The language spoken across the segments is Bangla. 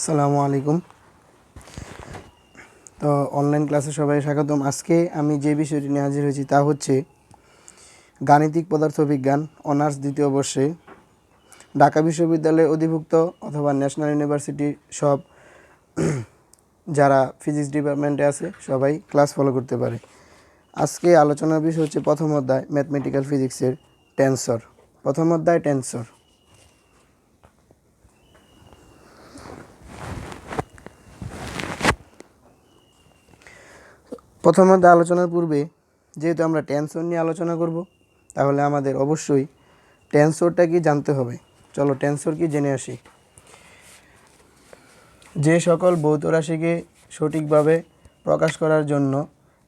আসসালামু আলাইকুম। তো অনলাইন ক্লাসে সবাই স্বাগতম। আজকে আমি যে বিষয়টি নিয়ে হাজির হয়েছি তা হচ্ছে গাণিতিক পদার্থবিজ্ঞান অনার্স দ্বিতীয় বর্ষে ঢাকা বিশ্ববিদ্যালয়ে অধিভুক্ত অথবা ন্যাশনাল ইউনিভার্সিটি সব যারা ফিজিক্স ডিপার্টমেন্টে আছে সবাই ক্লাস ফলো করতে পারে। আজকে আলোচনার বিষয় হচ্ছে প্রথম অধ্যায় ম্যাথমেটিক্যাল ফিজিক্সের টেনসর। প্রথম অধ্যায় টেনসর। প্রথম অধ্যায় আলোচনার পূর্বে যেহেতু আমরা টেনসর নিয়ে আলোচনা করব, তাহলে আমাদের অবশ্যই টেনসরটা কি জানতে হবে। চলো টেনসর কি জেনে আসি। যে সকল ভৌত রাশিকে সঠিকভাবে প্রকাশ করার জন্য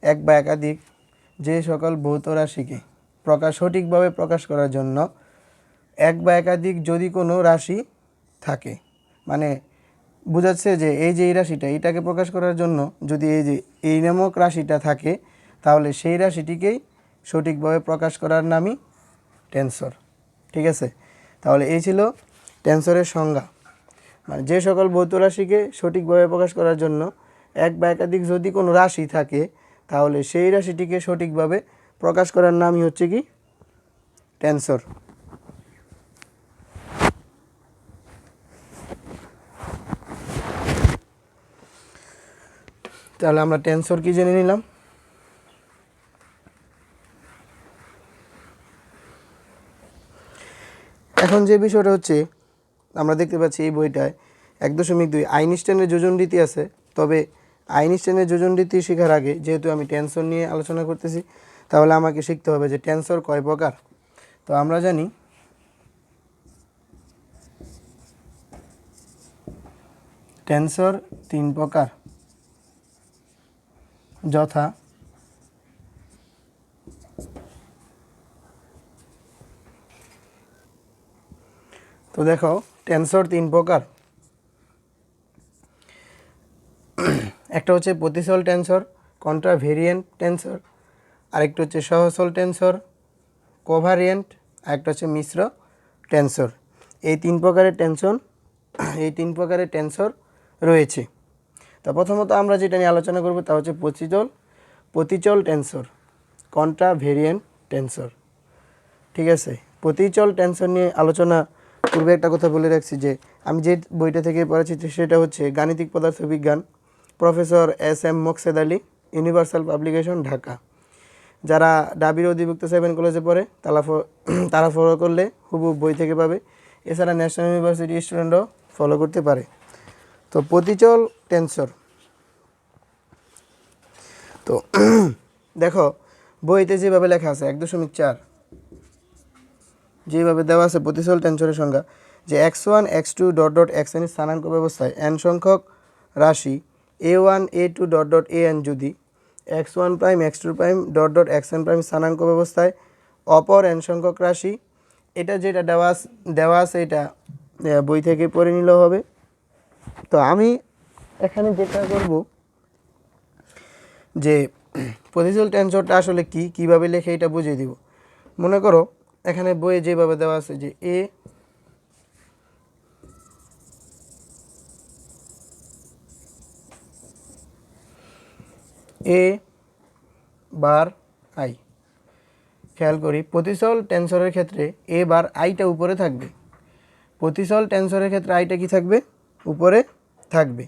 এক বা একাধিক যে সকল ভৌত রাশিকে সঠিকভাবে প্রকাশ করার জন্য এক বা একাধিক যদি কোনো রাশি থাকে, মানে বোঝাচ্ছে যে এই যে এই রাশিটা এটাকে প্রকাশ করার জন্য যদি এই যে এই নামক রাশিটা থাকে, তাহলে সেই রাশিটিকেই সঠিকভাবে প্রকাশ করার নামই টেনসর। ঠিক আছে, তাহলে এই ছিল টেনসরের সংজ্ঞা। মানে যে সকল ভৌত রাশিকে সঠিকভাবে প্রকাশ করার জন্য এক বা একাধিক যদি কোনো রাশি থাকে, তাহলে সেই রাশিটিকে সঠিকভাবে প্রকাশ করার নামই হচ্ছে কি টেনসর। তাহলে আমরা টেনসর কি জেনে নিলাম। এখন যে বিষয়টা হচ্ছে, আমরা দেখতে পাচ্ছি এই বইটায় 1.2 আইনস্টাইনের যোজন রীতি আছে। তবে আইনস্টাইনের যোজন রীতি শেখার আগে যেহেতু আমি টেনসর নিয়ে আলোচনা করতেছি, তাহলে আমাকে শিখতে হবে যে টেনসর কয় প্রকার। তো আমরা জানি টেনসর 3 প্রকার, যথা তো দেখো টেনসর 3 প্রকার। একটা হচ্ছে প্রতিসল টেনসর, কন্ট্রাভেরিয়েন্ট টেনসর, আরেকটা হচ্ছে সহসল টেনসর, কোভারিয়েন্ট, আরেকটা হচ্ছে মিশ্র টেনসর। এই 3 প্রকারের টেনসর রয়েছে। তো প্রথমত আমরা যেটা নিয়ে আলোচনা করব তা হচ্ছে প্রতিচল টেনসর, কন্ট্রাভেরিয়েন্ট টেনসর। ঠিক আছে, প্রতিচল টেনসর নিয়ে আলোচনা পূর্বে একটা কথা বলে রাখছি যে আমি যে বইটা থেকে পড়াচ্ছি সেটা হচ্ছে গাণিতিক পদার্থবিজ্ঞান, professor SM Mokshed Ali, universal publication, Dhaka. যারা ডাবির অধিভুক্ত 7 কলেজে পড়ে তারা ফলো করলে হুবহু বই থেকে পাবে। এছাড়া ন্যাশনাল ইউনিভার্সিটি স্টুডেন্টও ফলো করতে পারে। তো প্রতিচল টেনসর, তো দেখো বইতে যেভাবে লেখা আছে 1.4 যেভাবে দেওয়া আছে প্রতিচল টেনসরের সংজ্ঞা, যে x1 x2 dot dot xn এর স্থানাঙ্ক ব্যবস্থায় n সংখ্যক রাশি a1 a2 dot dot an যদি x1 prime x2 prime dot dot xn prime স্থানাঙ্ক ব্যবস্থায় অপর n সংখ্যক রাশি, এটা যেটা দেওয়া আছে এটা বই থেকে পড়ে নিলেও হবে। তো আমি এখানে যেটা করব যে প্রতিচল টেনসরটা আসলে কিভাবে লেখে এটা বুঝিয়ে দিব। মনে করো এখানে বইয়ে যেভাবে দেওয়া আছে যে এ বার আই, খেয়াল করি প্রতিচল টেনসরের ক্ষেত্রে এ বার আইটা উপরে থাকবে। প্রতিচল টেনসরের ক্ষেত্রে আইটা কি থাকবে? উপরে থাকবে।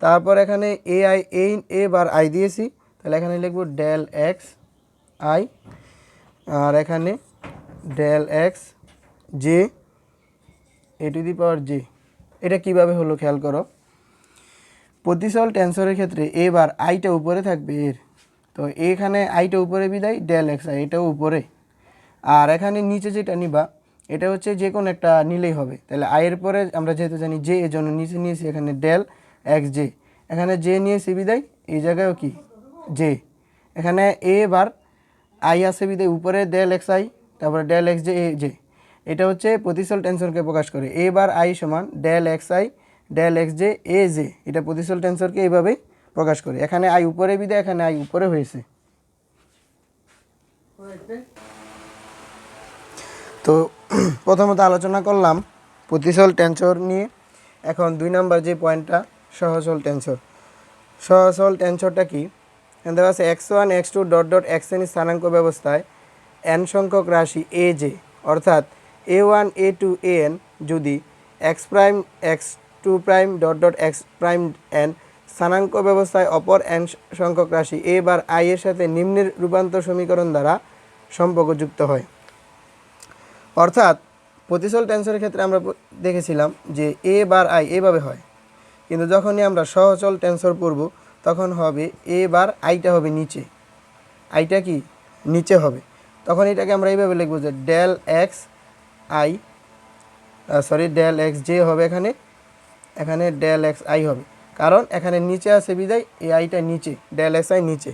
তারপর এখানে এ বার আই দিয়েছি, তাহলে এখানে লিখব ডেল এক্স আই, আর এখানে del X J A to the power J. এটা কিভাবে হলো খেয়াল করো, প্রতিচল টেনসরের ক্ষেত্রে এবার আইটা উপরে থাকবে এর, তো এখানে আইটা উপরে বিদায় ডেল এক্স আই এটাও উপরে, আর এখানে নিচে যেটা নিবা এটা হচ্ছে যে কোনো একটা নিলেই হবে। তাহলে আইয়ের পরে আমরা যেহেতু জানি জে, এর জন্য নিচে নিয়েছি এখানে ডেল এক্স জে, এখানে জে নিয়েছি বিদায় এই জায়গায়ও কি জে, এখানে এ বার আই আছে বিদায় উপরে ডেল এক্স আই, তারপরে del X J A J. এটা হচ্ছে প্রতিচল টেনসরকে প্রকাশ করে। এ বার আই সমান del X I del X J A J, এটা প্রতিচল টেনসরকে এইভাবেই প্রকাশ করে। এখানে আই উপরে বিদায় এখানে আই উপরে হয়েছে। তো প্রথমত আলোচনা করলাম প্রতিচল টেনসর নিয়ে। এখন 2 নাম্বার যে পয়েন্টটা সহজ সরল টেন্সর। সহজ সরল টেন্সরটা কি? দেওয়া আছে x1 x2 dot dot xn স্থানাঙ্ক ব্যবস্থায় n সংখ্যক রাশি a j অর্থাৎ a1 a2 an যদি x prime x2 prime dot dot x prime n স্থানাঙ্ক ব্যবস্থায় অপর n সংখ্যক রাশি a বার i এর সাথে নিম্নের রূপান্তর সমীকরণ দ্বারা সম্পর্কযুক্ত হয়। অর্থাৎ প্রতিসরল টেন্সরের ক্ষেত্রে আমরা দেখেছিলাম যে a বার i এভাবে হয়, কিন্তু যখনই আমরা সহজ সরল টেন্সর পড়ব তখন হবে a বার আইটা হবে নিচে, আইটা কি নিচে হবে। তখন এটাকে আমরা এইভাবে লিখব যে del X I del X J হবে, এখানে ডেল এক্স আই হবে, কারণ এখানে নিচে আছে বিদায় এই আইটা নিচে, ডেল এক্স আই নিচে।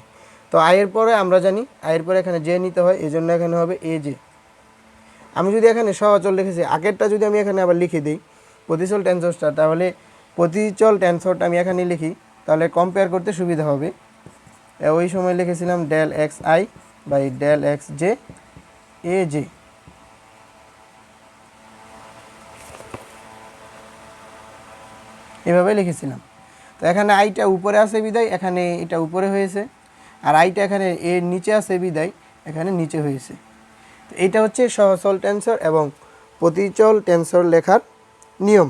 তো আইয়ের পরে আমরা জানি আইয়ের পরে এখানে জে নিতে হয়, এই জন্য এখানে হবে এ জে। আমি যদি এখানে সহচল লিখেছি, আগেরটা যদি আমি এখানে আবার লিখে দিই প্রতিচল টেন্সরটা, তাহলে প্রতিচল টেন্সরটা আমি এখানে লিখি, তাহলে কম্পেয়ার করতে সুবিধা হবে। ওই সময় লিখেছিলাম del X I by del X J A J. এভাবে লিখেছিলাম। তো এখানে আইটা উপরে আছে বিদায় এখানে এটা উপরে হয়েছে, আর আইটা এখানে এর নিচে আছে বিদায় এখানে নিচে হয়েছে। তো এইটা হচ্ছে সহজ সরল টেন্সর এবং প্রতিচল টেন্সর লেখার নিয়ম।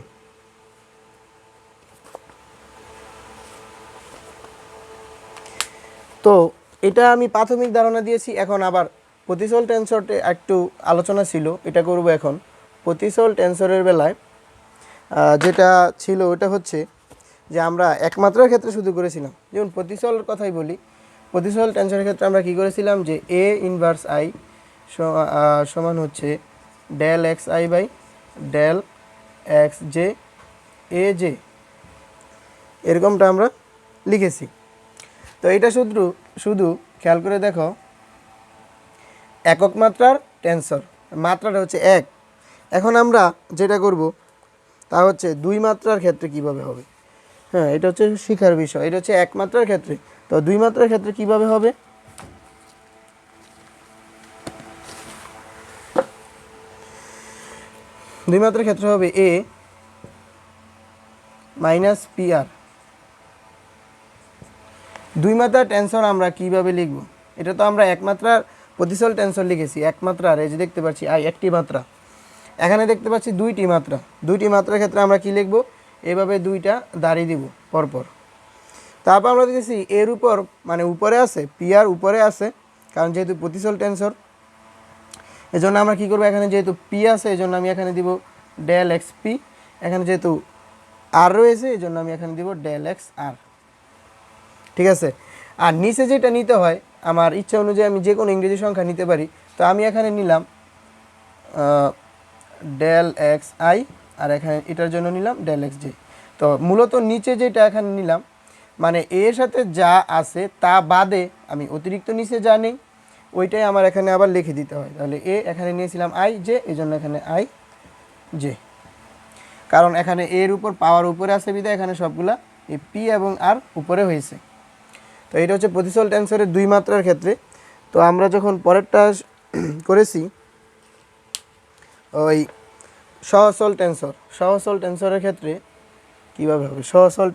তো এটা আমি প্রাথমিক ধারণা দিয়েছি। এখন আবার প্রতিচল টেন্সরতে একটু আলোচনা ছিল, এটা করব এখন। প্রতিচল টেন্সরের বেলায় যেটা ছিল ওটা হচ্ছে যে আমরা একমাত্রার ক্ষেত্রে শুধু করেছিলাম। যেমন প্রতিচল কথাই বলি, প্রতিচল টেন্সরের ক্ষেত্রে আমরা কি করেছিলাম যে এ ইনভার্স আই সমান হচ্ছে del X I by del X J A J, এরকমটা আমরা লিখেছি। তো এটা শুধু খেয়াল করে দেখো, একক মাত্রার টেন্সর, মাত্রাটা হচ্ছে এক। এখন আমরা যেটা করব তা হচ্ছে দুই মাত্রার ক্ষেত্রে কিভাবে হবে। হ্যাঁ, এটা হচ্ছে শিখার বিষয়। এটা হচ্ছে এক মাত্রার ক্ষেত্রে, তো দুই মাত্রার ক্ষেত্রে কিভাবে হবে। দুই মাত্রার ক্ষেত্রে হবে এ মাইনাস পি আর। দুই মাত্রার টেন্সর আমরা কিভাবে লিখব, এটা তো আমরা একমাত্রার প্রতিচল টেন্সর লিখেছি, একমাত্রার এই যে দেখতে পাচ্ছি আই একটি মাত্রা, এখানে দেখতে পাচ্ছি দুইটি মাত্রা। দুইটি মাত্রার ক্ষেত্রে আমরা কি লিখব, এভাবে দুইটা দাঁড়িয়ে দিব পরপর। তারপর আমরা দেখেছি এর উপর মানে উপরে আছে, পি আর উপরে আছে, কারণ যেহেতু প্রতিচল টেন্সর এজন্য আমরা কি করব, এখানে যেহেতু পি আছে এই জন্য আমি এখানে দিব ডেল এক্স পি, এখানে যেহেতু আর রয়েছে এই জন্য আমি এখানে দিব ডেল এক্স আর। ঠিক আছে। আর নিচে যেটা নিতে হয় আমার ইচ্ছা অনুযায়ী আমি যে কোনো ইংরেজি সংখ্যা নিতে পারি। তো আমি এখানে নিলাম ডেল এক্স আই, আর এখানে এটার জন্য নিলাম ডেল এক্স জে। তো মূলত নিচে যেটা এখানে নিলাম মানে এর সাথে যা আছে তা বাদে আমি অতিরিক্ত নিচে যা নেই ওইটাই আমার এখানে আবার লিখে দিতে হয়। তাহলে এ এখানে নিয়েছিলাম আই জে, এই জন্য এখানে আই জে, কারণ এখানে এর উপর পাওয়ার উপরে আছে বিধায় এখানে সবগুলা এই পি এবং আর উপরে হয়েছে। তো এটা হচ্ছে প্রতিচল টেন্সরের দুই মাত্রার ক্ষেত্রে। তো আমরা যখন পরেরটা করেছি ওই সহজ সরল টেন্সরের ক্ষেত্রে কীভাবে হবে, সহজ সরল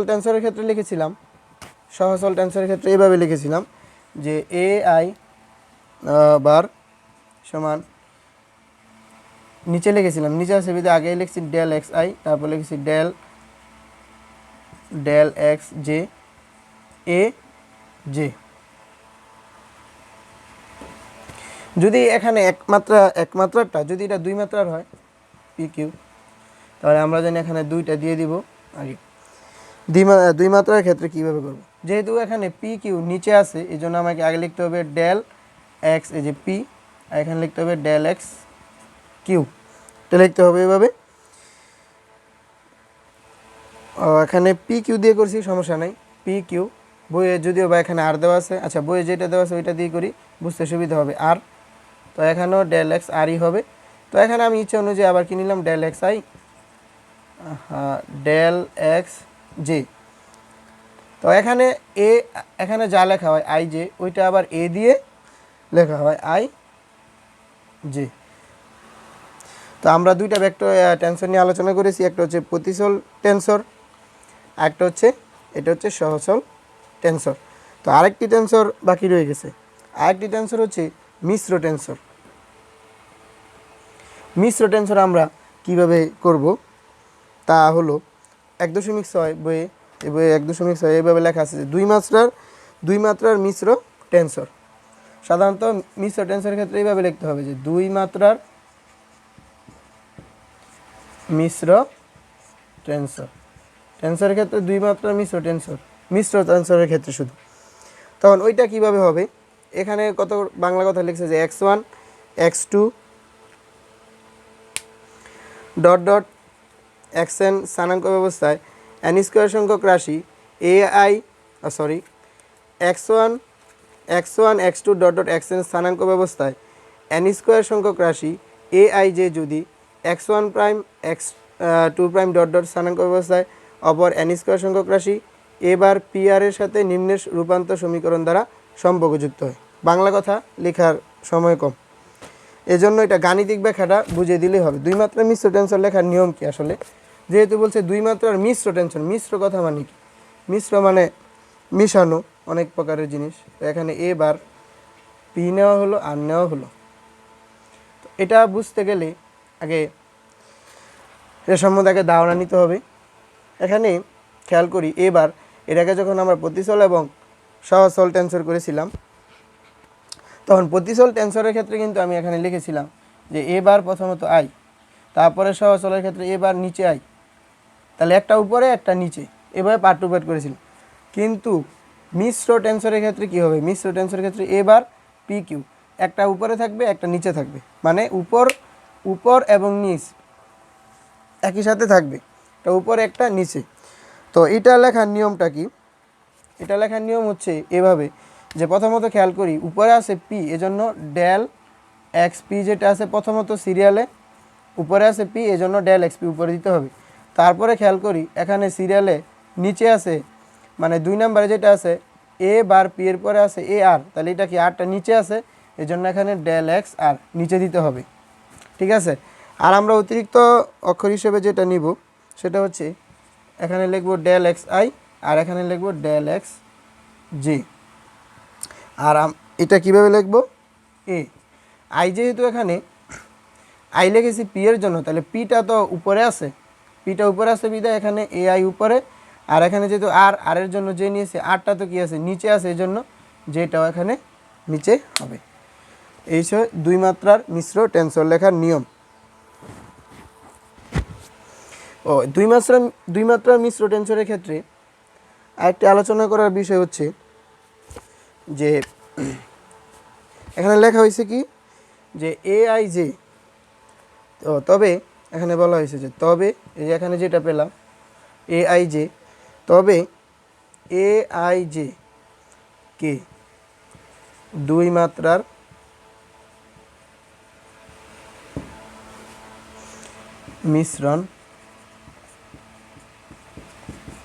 টেন্সরের ক্ষেত্রে লিখেছিলাম, সহজ সরল টেন্সরের ক্ষেত্রে এইভাবে লিখেছিলাম যে এ আই বার সমান নিচে লিখেছিলাম, নিচে আছে বিধে আগে লিখছি ডেল এক্স আই, তারপর লিখেছি del X J A J. যদি এখানে একমাত্রাটা যদি এটা দুই মাত্রার হয় পি কিউ, তাহলে আমরা জানি এখানে দুইটা দিয়ে দিব আগে। দুই মাত্রার ক্ষেত্রে কীভাবে করব, যেহেতু এখানে পি কিউ নিচে আছে এই জন্য আমাকে আগে লিখতে হবে ডেল এক্স এই যে পি, আর এখানে লিখতে হবে ডেল এক্স কিউ, এটা লিখতে হবে এভাবে। এখানে পি কিউ দিয়ে করছি সমস্যা নাই, পি কিউ বইয়ে যদিও বা এখানে আর দেওয়া আছে, আচ্ছা বইয়ে যেটা দেওয়া আছে ওইটা দিয়ে করি বুঝতে সুবিধা হবে আর। তো এখানেও ডেল এক্স আরই হবে। তো এখানে আমি ইচ্ছা অনুযায়ী আবার কি নিলাম del X I del X J. তো এখানে যা লেখা হয় আই জে ওইটা আবার এ দিয়ে লেখা হয় আই জে। তো আমরা দুইটা ভেক্টর টেনসর নিয়ে আলোচনা করেছি, একটা হচ্ছে প্রতিসল টেনসর, একটা হচ্ছে এটা হচ্ছে সহচল টেনসর। তো আরেকটি টেনসর বাকি রয়ে গেছে, আরেকটি টেনসর হচ্ছে মিশ্র টেনসর। মিশ্র টেনসর আমরা কিভাবে করব তা হলো 1.6 বইয়ে, এই বইয়ে 1.6 এইভাবে লেখা আছে যে দুই মাত্রার মিশ্র টেনসর। সাধারণত মিশ্র টেনসরের ক্ষেত্রে এইভাবে লিখতে হবে যে 2 মাত্রার মিশ্র টেনসর। টেনসরের ক্ষেত্রে 2 মাত্রার মিশ্র টেনসরের ক্ষেত্রে শুধু। তখন ওইটা কিভাবে হবে, এখানে কত বাংলা কথা লিখছে যে x1 x2 dot dot xn স্থানাঙ্ক ব্যবস্থায় n স্কোয়ার সংখ্যক রাশি x1 x2 dot dot xn স্থানাঙ্ক ব্যবস্থায় n স্কোয়ার সংখ্যক রাশি aij যদি x1 prime x2 prime dot dot স্থানাঙ্ক ব্যবস্থায় অপর n স্কোয়ার সংখ্যক রাশি a বার pr এর সাথে নিম্নের রূপান্তর সমীকরণ দ্বারা সম্পর্কযুক্ত হয়। বাংলা কথা লেখার সময় কম, এজন্য এটা গাণিতিক ব্যাখ্যাটা বুঝিয়ে দিলেই হবে। 2 মাত্রার মিশ্র টেনসর লেখার নিয়ম কি আসলে, যেহেতু বলছে 2 মাত্রার মিশ্র টেনসর, মিশ্র কথা মানে কি, মিশ্র মানে মিশানো অনেক প্রকারের জিনিস। তো এখানে a বার p নেওয়া হলো আর নেওয়া হলো। তো এটা বুঝতে গেলে আগে এর সম্বন্ধে আগে ধারণা নিতে হবে। এখানে খেয়াল করি এবার এটাকে যখন আমরা প্রতিসল এবং সহচল টেনসর করেছিলাম, তখন প্রতিসল টেনসরের ক্ষেত্রে কিন্তু আমি এখানে লিখেছিলাম যে a বার প্রথমত i, তারপরে সহচলের ক্ষেত্রে a বার নিচে i, তাহলে একটা উপরে একটা নিচে, এভাবে পার্ট টু পার্ট করেছিলাম। কিন্তু মিশ্র টেনসরের ক্ষেত্রে কি হবে, মিশ্র টেনসরের ক্ষেত্রে a বার p q, একটা উপরে থাকবে একটা নিচে থাকবে, মানে উপর এবং নিচ একই সাথে থাকবে, একটা উপরে একটা নিচে। তো এটা লেখার নিয়মটা কি, এটা লেখার নিয়ম হচ্ছে এভাবে যে প্রথমত খেয়াল করি উপরে আছে p, এজন্য ডেল এক্স পি যেটা আছে প্রথমত সিরিয়ালে উপরে আছে p, এজন্য ডেল এক্স পি উপরে দিতে হবে। তারপরে খেয়াল করি এখানে সিরিয়ালে নিচে আছে, মানে 2 নম্বরে যেটা আছে a বার p এর পরে আছে a আর, তাহলে এটা কি আরটা নিচে আছে, এজন্য এখানে ডেল এক্স আর নিচে দিতে হবে। ঠিক আছে, আর আমরা অতিরিক্ত অক্ষর হিসেবে যেটা নিব সেটা হচ্ছে এখানে লিখব ডেল এক্স আই আর এখানে লিখব ডেল এক্স জি। আর এটা কিভাবে লিখব, এ আই, যেহেতু এখানে আই লিখেছি পি এর জন্য, তাহলে পিটা তো উপরে আছে, পিটা উপরে আছে বিধায় এখানে এ আই উপরে, আর এখানে যেহেতু আর এর জন্য যে নিয়েছে আরটা তো কি আছে নিচে আছে, এই জন্য যেটাও এখানে নিচে হবে। এই হচ্ছে 2 মাত্রার মিশ্র টেনসর লেখার নিয়ম। ও 2 মাত্রার মিশ্র টেনসরের ক্ষেত্রে আরেকটি আলোচনা করার বিষয় হচ্ছে যে এখানে লেখা হয়েছে কি যে এআই জে, তবে এখানে বলা হয়েছে যে তবে এই যে এখানে যেটা পেলাম এআই জে, তবে এআই জে কে 2 মাত্রার মিশ্রণ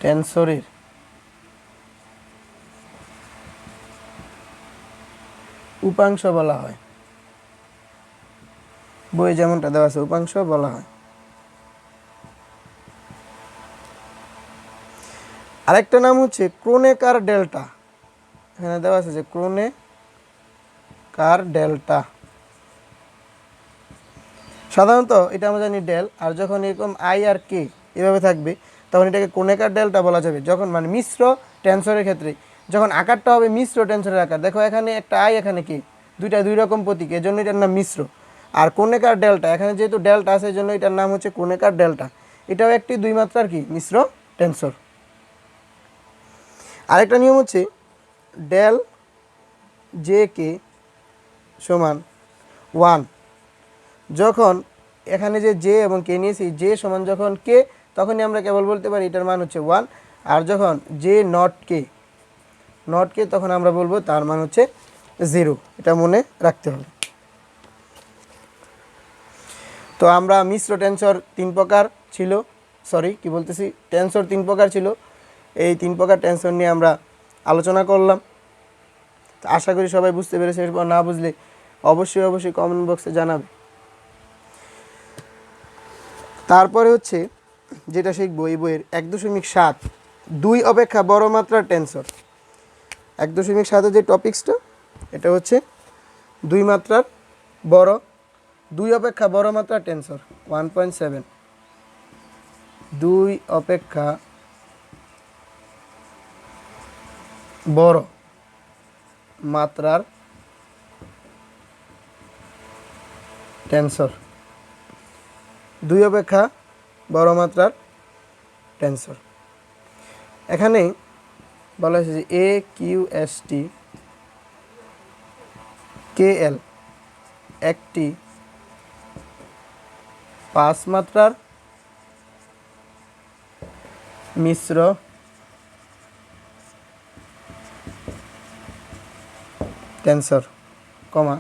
টেনসরের উপাংশ বলা হয়। বইয়ে যেমনটা দেওয়া আছে উপাংশ বলা হয়। আরেকটা নাম হচ্ছে ক্রোনেকার ডেল্টা, এখানে দেওয়া আছে যে ক্রোনেকার ডেল্টা। সাধারণত এটা আমরা জানি ডেল, আর যখন এরকম আই আর কে এভাবে থাকবে তখন এটাকে ক্রোনেকার ডেল্টা বলা যাবে, যখন মানে মিশ্র টেনসরের ক্ষেত্রে, যখন আকারটা হবে মিশ্র টেনসরের আকার। দেখো এখানে একটা আই এখানে কে, দুইটা 2 রকম প্রতীক, এর জন্য এটার নাম মিশ্র। আর ক্রোনেকার ডেল্টা, এখানে যেহেতু ডেল্টা আছে এই জন্য এটার নাম হচ্ছে ক্রোনেকার ডেল্টা। এটাও একটি 2 মাত্রার কি মিশ্র টেনসর। আরেকটা নিয়ম হচ্ছে ডেল জে কে সমান 1, যখন এখানে যে জে এবং কে নিয়েছি জে সমান যখন কে, তখনই আমরা কেবল বলতে পারি এটার মান হচ্ছে 1, আর যখন জে নট কে তখন আমরা বলবো তার মান হচ্ছে 0। এটা মনে রাখতে হবে। তো আমরা মিশ্র টেনসর 3 প্রকার ছিল, টেনসর 3 প্রকার ছিল, এই 3 প্রকার টেনসর নিয়ে আমরা আলোচনা করলাম। আশা করি সবাই বুঝতে পেরেছে, এরপর না বুঝলে অবশ্যই কমেন্ট বক্সে জানাবে। তারপরে হচ্ছে যেটা শিখবো এই বইয়ের 1.7 2 অপেক্ষা বড় মাত্রার টেন্সর। 1.7 যে টপিক্সটা এটা হচ্ছে 2 মাত্রার বড় 2 অপেক্ষা বড় মাত্রার টেন্সর 1.7 2 অপেক্ষা বড় মাত্রার টেন্সর 2 অপেক্ষা বড় মাত্রার টেন্সর। এখানে বলা হয়েছে যে এ কিউ এস টি কে এল একটি 5 মাত্রার মিশ্র টেন্সর কমা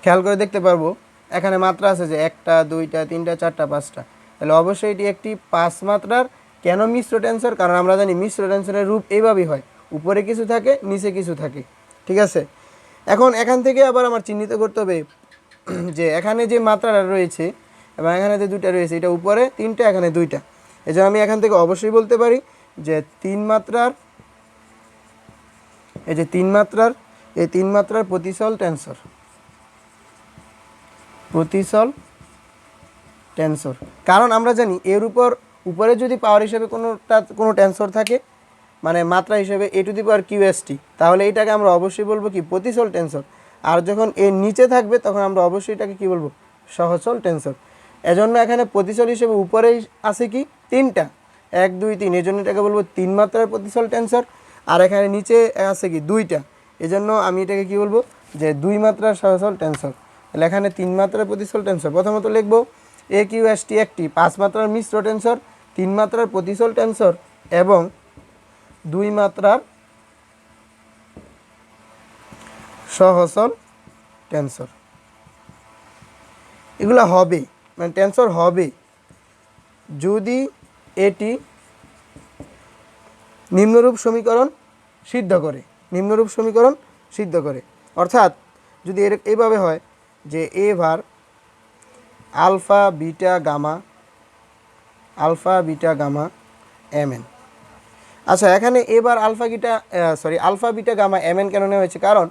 খেয়াল করে দেখতে পারবো এখানে মাত্রা আছে যে 1টা 2টা 3টা 4টা 5টা, তাহলে অবশ্যই এটি একটি 5 মাত্রার। কেন মিশ্র টেন্সর? কারণ আমরা জানি মিশ্র টেন্সরের রূপ এইভাবেই হয়, উপরে কিছু থাকে নিচে কিছু থাকে, ঠিক আছে। এখন এখান থেকে আবার আমার চিহ্নিত করতে হবে যে এখানে যে মাত্রাটা রয়েছে এবং এখানে যে 2টা রয়েছে এটা উপরে 3টা এখানে 2টা, এজন্য আমি এখান থেকে অবশ্যই বলতে পারি যে 3 মাত্রার এই যে 3 মাত্রার এই 3 মাত্রার প্রতিসল টেন্সর টেন্সর। কারণ আমরা জানি এর উপরে যদি পাওয়ার হিসেবে কোনো টেন্সর থাকে মানে মাত্রা হিসেবে এ টু দি পাওয়ার কিউএসটি, তাহলে এটাকে আমরা অবশ্যই বলবো কি প্রতিসল টেন্সর। আর যখন এর নিচে থাকবে তখন আমরা অবশ্যই এটাকে কি বলবো সহচল টেন্সর। এজন্য এখানে প্রতিসল হিসেবে উপরেই আছে কি 3টা 1 2 3, এজন্য এটাকে বলবো 3 মাত্রার প্রতিসল টেন্সর। আর এখানে নিচে আছে কি 2টা, এজন্য আমি এটাকে কি বলবো যে 2 মাত্রার সহচল টেন্সর। তাহলে এখানে 3 মাত্রার প্রতিসল টেন্সর প্রথমত লিখবো এ কিউ এস টি একটি 5 মাত্রার মিশ্র টেন্সর, 3 মাত্রার প্রতিসল টেন্সর এবং 2 মাত্রার সহচল টেন্সর। এগুলো হবে মানে টেন্সর হবে যদি এটি নিম্নরূপ সমীকরণ সিদ্ধ করে। অর্থাৎ যদি এইভাবে হয় যে A bar alpha beta gamma M N. আচ্ছা, এখানে এবার alpha beta gamma M N কেন নেওয়া হয়েছে? কারণ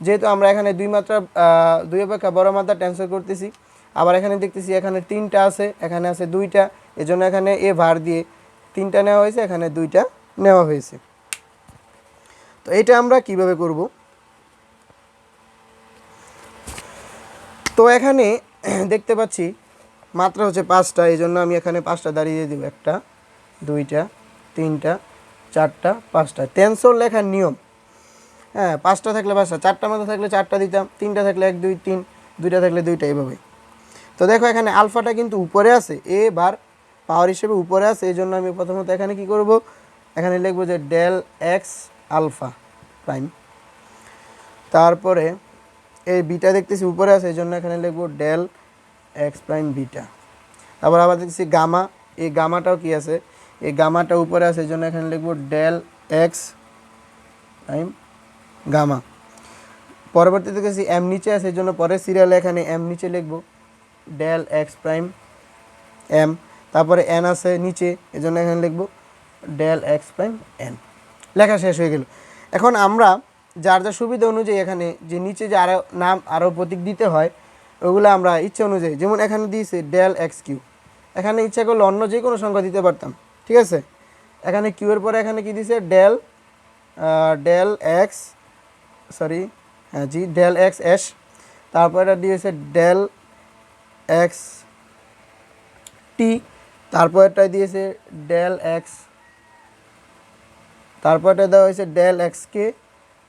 যেহেতু আমরা এখানে 2 অপেক্ষা বড় মাত্রা টেন্সর করতেছি, আবার এখানে দেখতেছি এখানে 3টা আছে, এখানে আছে 2টা, এজন্য এখানে এ ভার দিয়ে 3টা নেওয়া হয়েছে, এখানে 2টা নেওয়া হয়েছে। তো এটা আমরা কিভাবে করব? তো এখানে দেখতে পাচ্ছি মাত্রা হচ্ছে 5টা, এই জন্য আমি এখানে 5টা দাঁড়িয়ে দেব 1টা 2টা 3টা 4টা 5টা। টেন্সর লেখার নিয়ম, হ্যাঁ 5টা থাকলে 5টা, 4টা মাত্রা থাকলে 4টা দিতাম, 3টা থাকলে 1 2 3, 2টা থাকলে 2টা, এইভাবে। তো দেখো এখানে আলফাটা কিন্তু উপরে আছে, এ বার পাওয়ার হিসেবে উপরে আছে, এই জন্য আমি প্রথমত এখানে কি করব, এখানে লিখবো যে ডেল এক্স আলফা প্রাইম। তারপরে এই বিটা দেখতেছি উপরে আছে, এই জন্য এখানে লিখবো ডেল এক্স প্রাইম বিটা। তারপর আবার দেখতেছি গামা, এই গামাটাও কি আছে, এই গামাটা উপরে আছে, এই জন্য এখানে লিখবো ডেল এক্স প্রাইম গামা। পরবর্তীতে দেখছি এম নিচে আছে, এই জন্য পরের সিরিয়ালে এখানে এম নিচে লিখবো ডেল এক্স প্রাইম এম। তারপরে এন আছে নিচে, এই জন্য এখানে লিখবো ডেল এক্স প্রাইম এন। লেখা শেষ হয়ে গেল। এখন আমরা যার যার সুবিধা অনুযায়ী এখানে যে নিচে যে আরও প্রতীক দিতে হয় ওগুলো আমরা ইচ্ছা অনুযায়ী, যেমন এখানে দিয়েছে ডেল এক্স কিউ, এখানে ইচ্ছা করলে অন্য যে কোনো সংখ্যা দিতে পারতাম, ঠিক আছে। এখানে কিউ এর পরে এখানে কি দিয়েছে ডেল এক্স এস, তারপর এটা দিয়েছে ডেল এক্স টি, তারপর এটা দিয়েছে ডেল এক্স, তারপর এটা দেওয়া হয়েছে ডেল এক্স কে,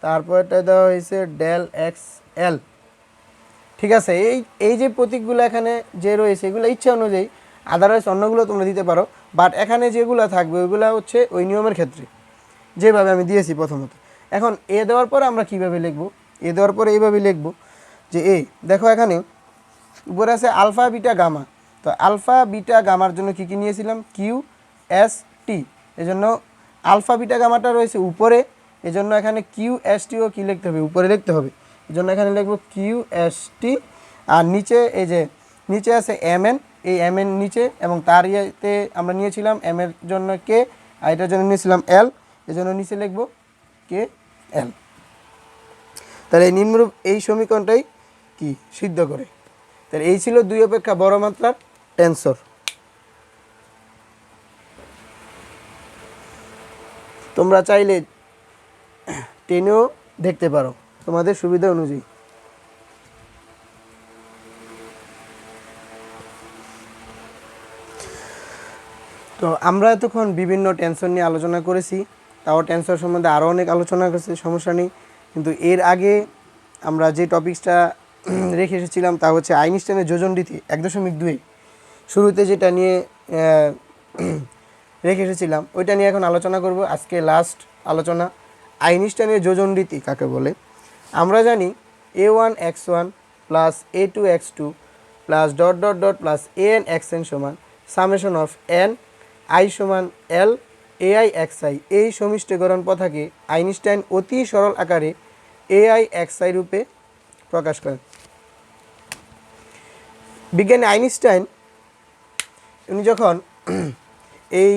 তারপর এটা দেওয়া হয়েছে ডেল এক্স এল, ঠিক আছে। এই যে প্রতীকগুলো এখানে যে রয়েছে এগুলো ইচ্ছা অনুযায়ী, আদারওয়াইজ অন্যগুলো তোমরা দিতে পারো, বাট এখানে যেগুলো থাকবে ওইগুলো হচ্ছে ওই নিয়মের ক্ষেত্রে যেভাবে আমি দিয়েছি প্রথমত। এখন এ দেওয়ার পরে আমরা কিভাবে লিখব? এ দেওয়ার পরে এইভাবে লিখব যে দেখো এখানে উপরে আছে আলফা বিটা গামা, তো আলফা বিটা গামার জন্য কী কী নিয়েছিলাম, কিউ এস টি, এজন্য আলফা বিটা গামাটা রয়েছে উপরে, এজন্য এখানে কিউ এস টিও কী লিখতে হবে, উপরে লিখতে হবে, এজন্য এখানে লিখব কিউ এস টি। আর নিচে এই যে নিচে আছে এম এন, এই এম এর নিচে এবং তার ইয়েতে আমরা নিয়েছিলাম এম এর জন্য কে, আর এটার জন্য নিয়েছিলাম এল, এই জন্য নিচে লিখব কে এল। তাহলে এই নিম্নরূপ এই সমীকরণটাই কি সিদ্ধ করে। তাহলে এই ছিল 2 অপেক্ষা বড় মাত্রার টেন্সর। তোমরা চাইলে টেনেও দেখতে পারো তোমাদের সুবিধা অনুযায়ী। তো আমরা এতক্ষণ বিভিন্ন টেন্সর নিয়ে আলোচনা করেছি, তাও টেন্সর সম্বন্ধে আরও অনেক আলোচনা করেছি, সমস্যা নেই। কিন্তু এর আগে আমরা যে টপিকসটা রেখে এসেছিলাম তা হচ্ছে আইনস্টাইনের যোজন রীতি 1.2 শুরুতে যেটা নিয়ে রেখে এসেছিলাম ওইটা নিয়ে এখন আলোচনা করব। আজকে লাস্ট আলোচনা, আইনস্টাইনের যোজন রীতি কাকে বলে। আমরা জানি a1x1 plus a2x2 plus dot dot dot plus an(xn) সমান সামেশন অফ n i সমান l ai(xi) এই সমষ্টিকরণ পথাকে আইনস্টাইন অতি সরল আকারে ai(xi) রূপে প্রকাশ করেন। বিজ্ঞানী আইনস্টাইন উনি যখন এই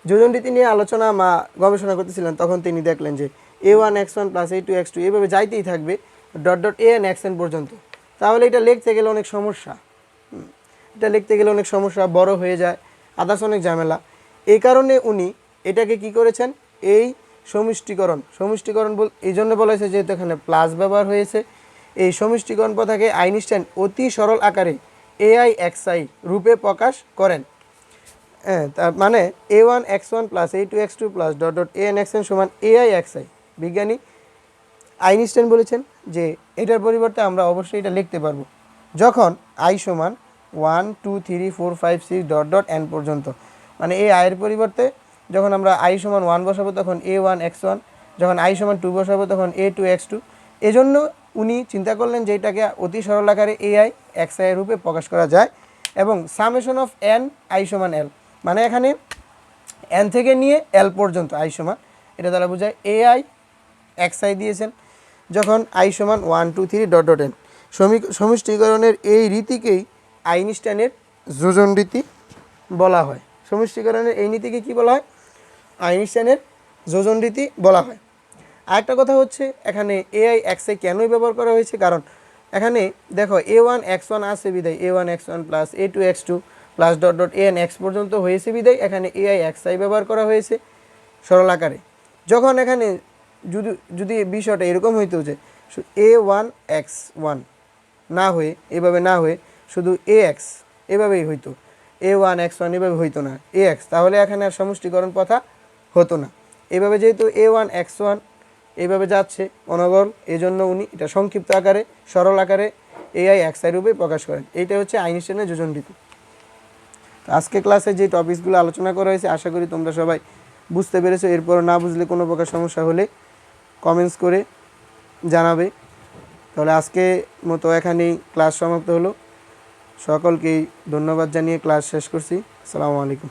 যোজন রীতি নিয়ে আলোচনা বা গবেষণা করতেছিলেন তখন তিনি দেখলেন যে a1x1 প্লাস a2x2 এভাবে যাইতেই থাকবে ডট ডট an(xn) পর্যন্ত। তাহলে এটা লিখতে গেলে অনেক সমস্যা, বড় হয়ে যায়, আদার্স অনেক ঝামেলা। এই কারণে উনি এটাকে কি করেছেন, এই সমষ্টিকরণ এই জন্য বলা হয়েছে যেহেতু এখানে প্লাস ব্যবহার হয়েছে, এই সমষ্টিকরণ পথাকে আইনস্টাইন অতি সরল আকারে ai(xi) রূপে প্রকাশ করেন। হ্যাঁ, তার মানে a1x1 plus a2x2 plus dot dot an(xn) সমান ai(xi)। বিজ্ঞানী আইনস্টাইন বলেছেন যে এটার পরিবর্তে আমরা অবশ্যই এটা লিখতে পারবো যখন i সমান 1 2 3 4 5 6 ডট ডট n পর্যন্ত। মানে এই আয়ের পরিবর্তে যখন আমরা i সমান 1 বসাবো তখন a1x1, যখন i সমান 2 বসাবো তখন a2x2। এজন্য উনি চিন্তা করলেন যে এটাকে অতি সরল আকারে ai(xi) রূপে প্রকাশ করা যায় এবং সামেশন অফ n i সমান l, মানে এখানে n থেকে নিয়ে l পর্যন্ত i সমান, এটা দ্বারা বোঝায় ai(xi) দিয়েছেন যখন i সমান 1 2 3 ডট ডট n। সমষ্টিকরণের এই রীতিকেই আইনস্টাইনের যোজন রীতি বলা হয়। সমষ্টিকরণের এই নীতিকে কি বলা হয়, আইনস্টাইনের যোজন রীতি বলা হয়। আরেকটা কথা হচ্ছে এখানে ai(xi) কেনই ব্যবহার করা হয়েছে, কারণ এখানে দেখো a1x1 আছে বিদায় a1x1 plus a2x2 plus dot dot an(x) পর্যন্ত হয়েছে বিদায় এখানে ai(xi) ব্যবহার করা হয়েছে সরল আকারে। যখন এখানে যদি বিষয়টা এরকম হইতো যে a1x1 না হয়ে এভাবে না হয়ে শুধু ax এভাবেই হইতো, a1x1 এভাবে হইতো না ax, তাহলে এখানে আর সমষ্টিকরণ পথা হতো না। এভাবে যেহেতু a1x1 এইভাবে যাচ্ছে অনর্গল, এই জন্য উনি এটা সংক্ষিপ্ত আকারে সরল আকারে ai(xi) রূপে প্রকাশ করেন। এইটা হচ্ছে আইনস্টাইনের যোজন রীতি। আজকে ক্লাসে যে টপিকসগুলো আলোচনা করা হয়েছে আশা করি তোমরা সবাই বুঝতে পেরেছো। এরপর না বুঝলে কোনো প্রকার সমস্যা হলে কমেন্টস করে জানাবে। তাহলে আজকে মতো এখানেই ক্লাস সমাপ্ত হলো। সকলকেই ধন্যবাদ জানিয়ে ক্লাস শেষ করছি। আসসালামু আলাইকুম।